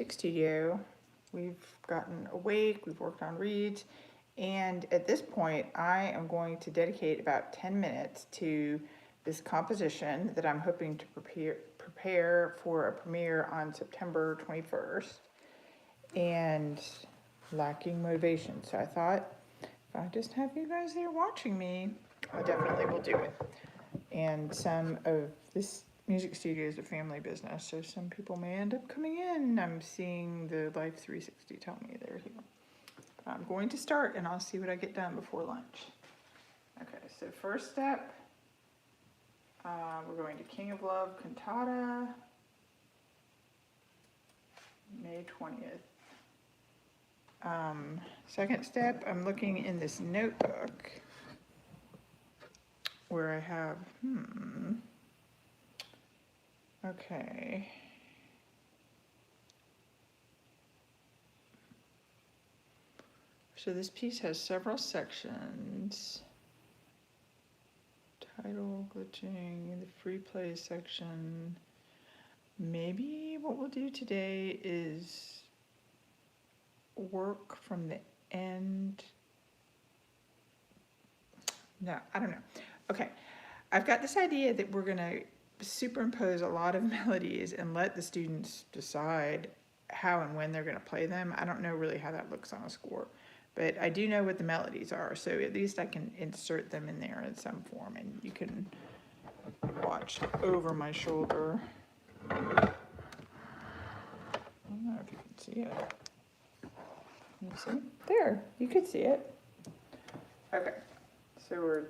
music studio. We've gotten awake, we've worked on reeds, and at this point I am going to dedicate about 10 minutes to this composition that I'm hoping to prepare for a premiere on September 21st, and lacking motivation. So I thought, if I just have you guys there watching me, I definitely will do it. And some of this music studio is a family business, so some people may end up coming in. I'm seeing the Life 360 tell me they're here. But I'm going to start, and I'll see what I get done before lunch. Okay, so first step, we're going to King of Love Cantata, May 20th. Second step, I'm looking in this notebook where I have, okay. So this piece has several sections. Title, glitching, the free play section. Maybe what we'll do today is work from the end. No, I don't know. Okay, I've got this idea that we're gonna superimpose a lot of melodies and let the students decide how and when they're gonna play them. I don't know really how that looks on a score, but I do know what the melodies are, so at least I can insert them in there in some form, and you can watch over my shoulder. I don't know if you can see it. You see? There, you could see it. Okay, so we're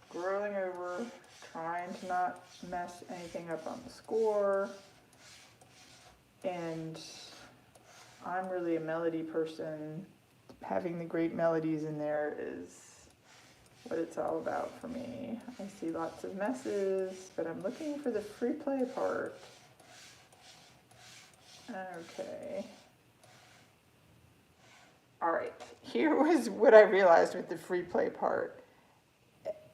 scrolling over, trying to not mess anything up on the score. And I'm really a melody person. Having the great melodies in there is what it's all about for me. I see lots of messes, but I'm looking for the free play part. Okay. All right, here was what I realized with the free play part.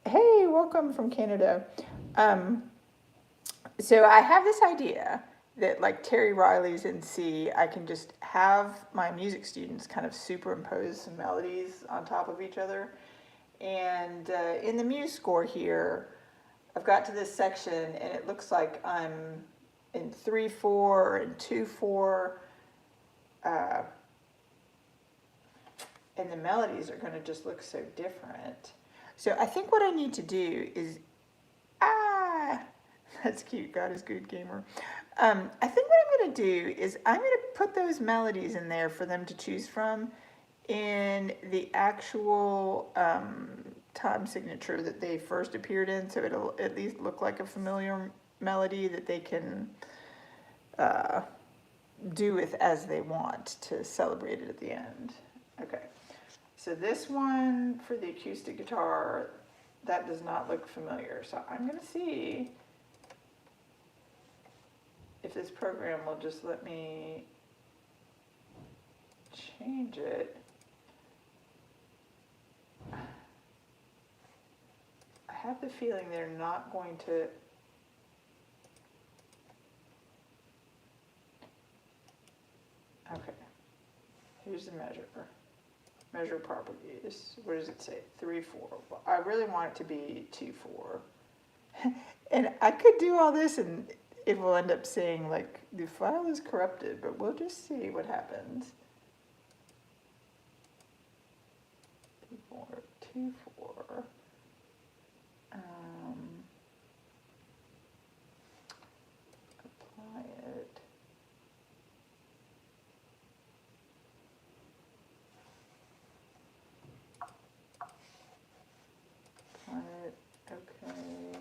Hey, welcome from Canada. So I have this idea that, like Terry Riley's in C, I can just have my music students kind of superimpose some melodies on top of each other. And in the Muse score here, I've got to this section and it looks like I'm in 3/4 or in 2/4. And the melodies are going to just look so different. So I think what I need to do is, that's cute, God is good, gamer. I think what I'm going to do is I'm going to put those melodies in there for them to choose from in the actual time signature that they first appeared in, so it'll at least look like a familiar melody that they can do with as they want to celebrate it at the end. Okay. So this one for the acoustic guitar, that does not look familiar. So I'm going to see if this program will just let me change it. I have the feeling they're not going to. Okay. Here's the measure properties. What does it say? 3/4. Well, I really want it to be 2/4. And I could do all this and it will end up saying like the file is corrupted, but we'll just see what happens. 2/4, 2/4. Apply it. Okay.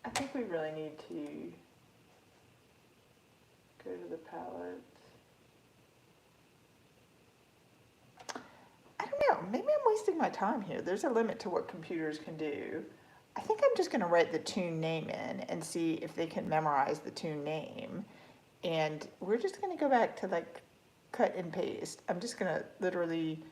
I think we really need to go to the palette. I don't know, maybe I'm wasting my time here. There's a limit to what computers can do. I think I'm just going to write the tune name in and see if they can memorize the tune name. And we're just going to go back to like cut and paste. I'm just going to literally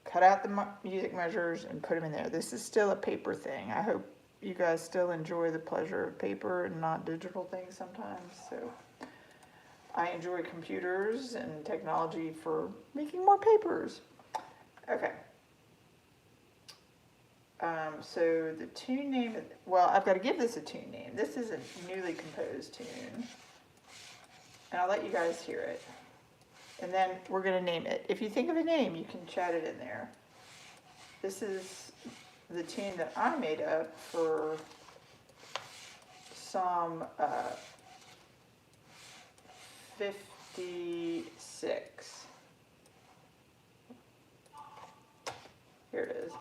cut out the music measures and put them in there. This is still a paper thing. I hope you guys still enjoy the pleasure of paper and not digital things sometimes. So I enjoy computers and technology for making more papers. Okay. So the tune name, well, I've got to give this a tune name. This is a newly composed tune. And I'll let you guys hear it. And then we're going to name it. If you think of a name, you can chat it in there. This is the tune that I made up for Psalm 56. Here it is.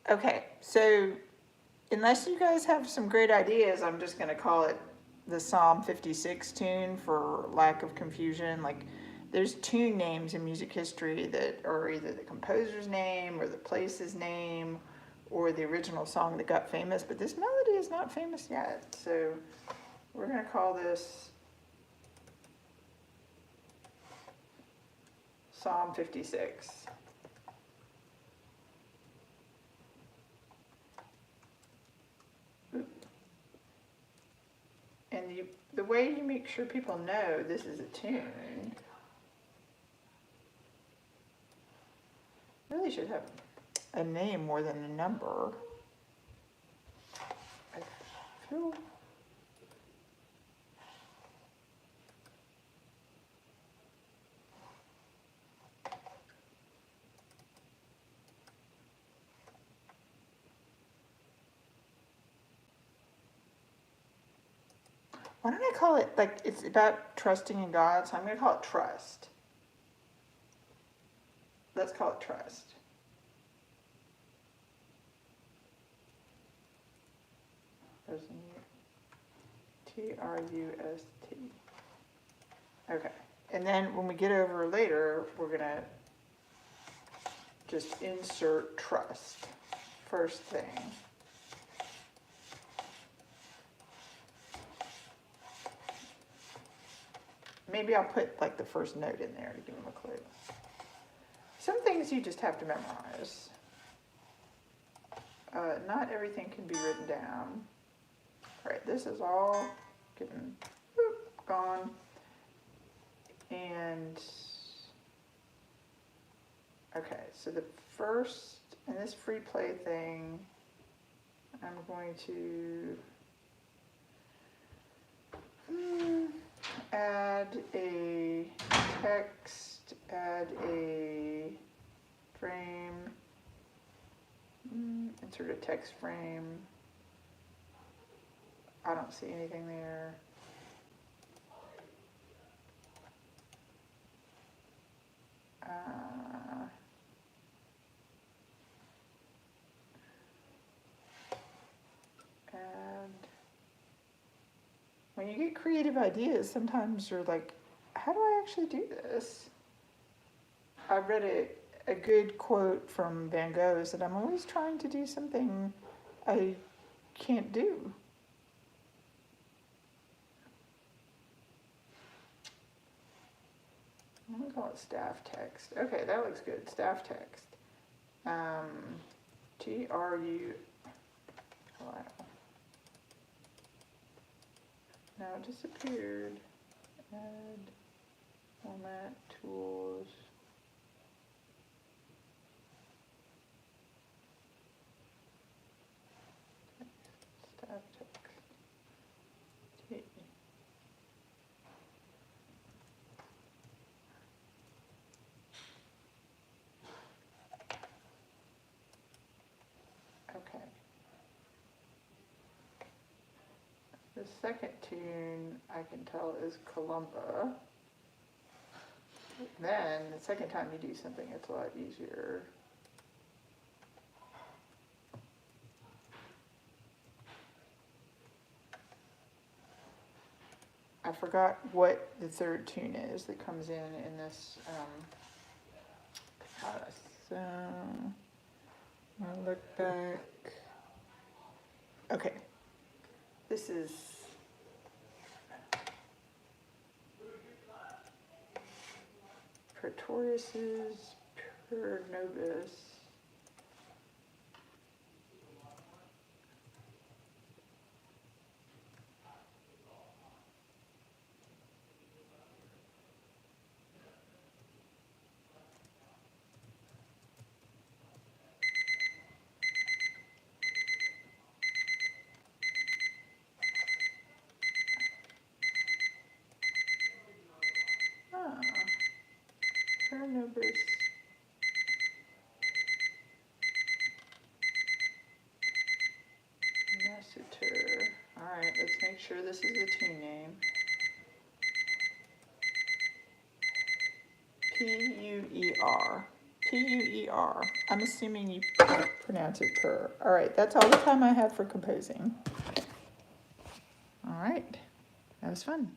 Okay, so unless you guys have some great ideas, I'm just going to call it the Psalm 56 tune for lack of confusion. Like, there's tune names in music history that are either the composer's name or the place's name or the original song that got famous, but this melody is not famous yet. So we're going to call this Psalm 56. And the way you make sure people know this is a tune, really should have a name more than a number. I feel why don't I call it, like, it's about trusting in God, so I'm going to call it Trust. Let's call it Trust. Trust. Okay. And then when we get over later, we're going to just insert trust. First thing. Maybe I'll put like the first note in there to give them a clue. Some things you just have to memorize. Not everything can be written down. All right, this is all getting gone. And, okay, so the first, in this free play thing, I'm going to add a text, add a frame, insert a text frame. I don't see anything there. And when you get creative ideas, sometimes you're like, how do I actually do this? I read a good quote from Van Gogh that I'm always trying to do something I can't do. I'm going to call it staff text. Okay, that looks good. Staff text. TRU. Wow. Now it disappeared. Add format tools. Staff text. T. Okay. The second tune I can tell is Columba. Then the second time you do something, it's a lot easier. I forgot what the third tune is that comes in this. So So, I'll look back. Okay, this is Pretorius's Per Nobis. Ah, Per Nobis. Messeter. Alright, let's make sure this is the tune name. P-U-E-R. P-U-E-R. I'm assuming you pronounce it per. Alright, that's all the time I have for composing. Alright, that was fun.